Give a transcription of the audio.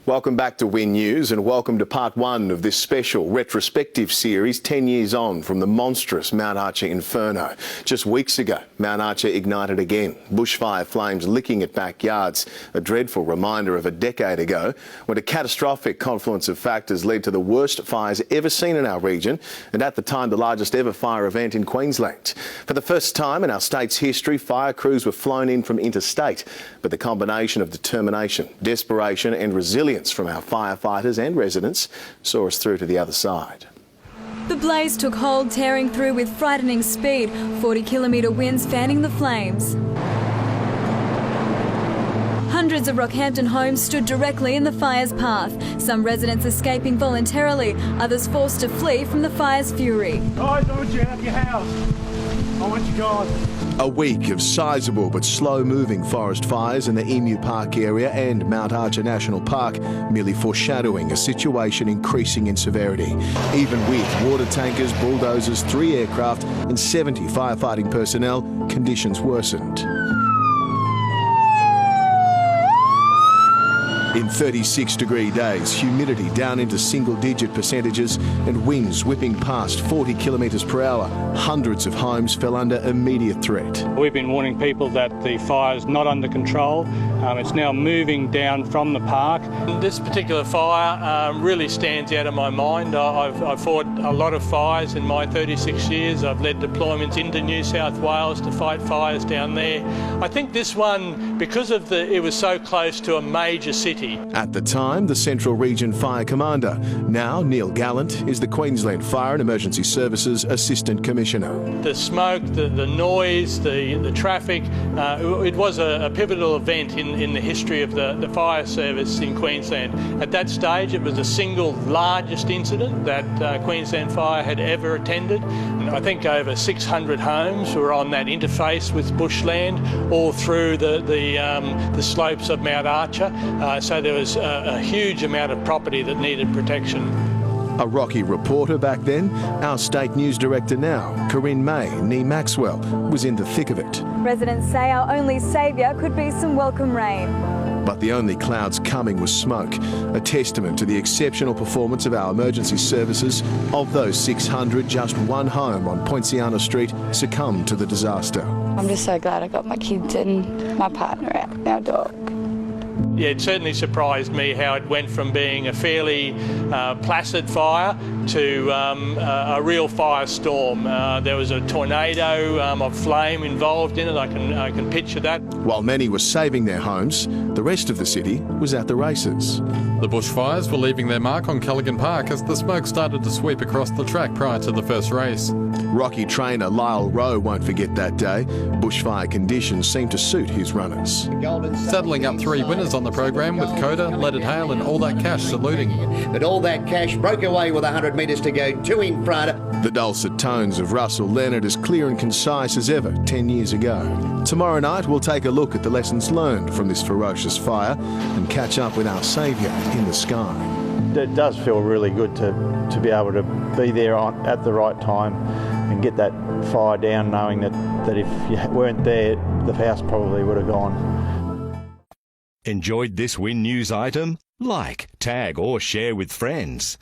Welcome back to Win News and welcome to part one of this special retrospective series 10 years on from the monstrous Mount Archer inferno. Just weeks ago, Mount Archer ignited again, bushfire flames licking at backyards, a dreadful reminder of a decade ago when a catastrophic confluence of factors led to the worst fires ever seen in our region and at the time the largest ever fire event in Queensland. For the first time in our state's history, fire crews were flown in from interstate, but the combination of determination, desperation and resilience from our firefighters and residents saw us through to the other side. The blaze took hold, tearing through with frightening speed, 40-kilometre winds fanning the flames. Hundreds of Rockhampton homes stood directly in the fire's path, some residents escaping voluntarily, others forced to flee from the fire's fury. Guys, I want you out of your house. I want you guys. A week of sizable but slow-moving forest fires in the Emu Park area and Mount Archer National Park, merely foreshadowing a situation increasing in severity. Even with water tankers, bulldozers, 3 aircraft and 70 firefighting personnel, conditions worsened. In 36-degree days, humidity down into single-digit percentages and winds whipping past 40 kilometres per hour, hundreds of homes fell under immediate threat. We've been warning people that the fire's not under control. It's now moving down from the park. This particular fire really stands out of my mind. I've fought a lot of fires in my 36 years. I've led deployments into New South Wales to fight fires down there. I think this one, because of it was so close to a major city. At the time, the Central Region Fire Commander. Now, Neil Gallant is the Queensland Fire and Emergency Services Assistant Commissioner. The smoke, the noise, the traffic, it was a pivotal event in the history of the fire service in Queensland. At that stage, it was the single largest incident that Queensland Fire had ever attended. And I think over 600 homes were on that interface with bushland all through the slopes of Mount Archer. So there was a huge amount of property that needed protection. A Rocky reporter back then, our state news director now, Corinne May, Nee Maxwell, was in the thick of it. Residents say our only saviour could be some welcome rain. But the only clouds coming was smoke, a testament to the exceptional performance of our emergency services. Of those 600, just one home on Poinciana Street succumbed to the disaster. I'm just so glad I got my kids and my partner out, and our dog. Yeah, it certainly surprised me how it went from being a fairly placid fire to a real firestorm. There was a tornado of flame involved in it. I can picture that. While many were saving their homes, the rest of the city was at the races. The bushfires were leaving their mark on Callaghan Park as the smoke started to sweep across the track prior to the first race. Rocky trainer Lyle Rowe won't forget that day. Bushfire conditions seemed to suit his runners. Saddling up 3 winners on the program with Coda, Leaded Hail and All That Cash saluting. But All That Cash broke away with 100 metres to go, 2 in front. The dulcet tones of Russell Leonard as clear and concise as ever 10 years ago. Tomorrow night we'll take a look at the lessons learned from this ferocious fire and catch up with our saviour in the sky. It does feel really good to be able to be there at the right time and get that fire down, knowing that if you weren't there, the house probably would have gone. Enjoyed this Win News item? Like, tag or share with friends.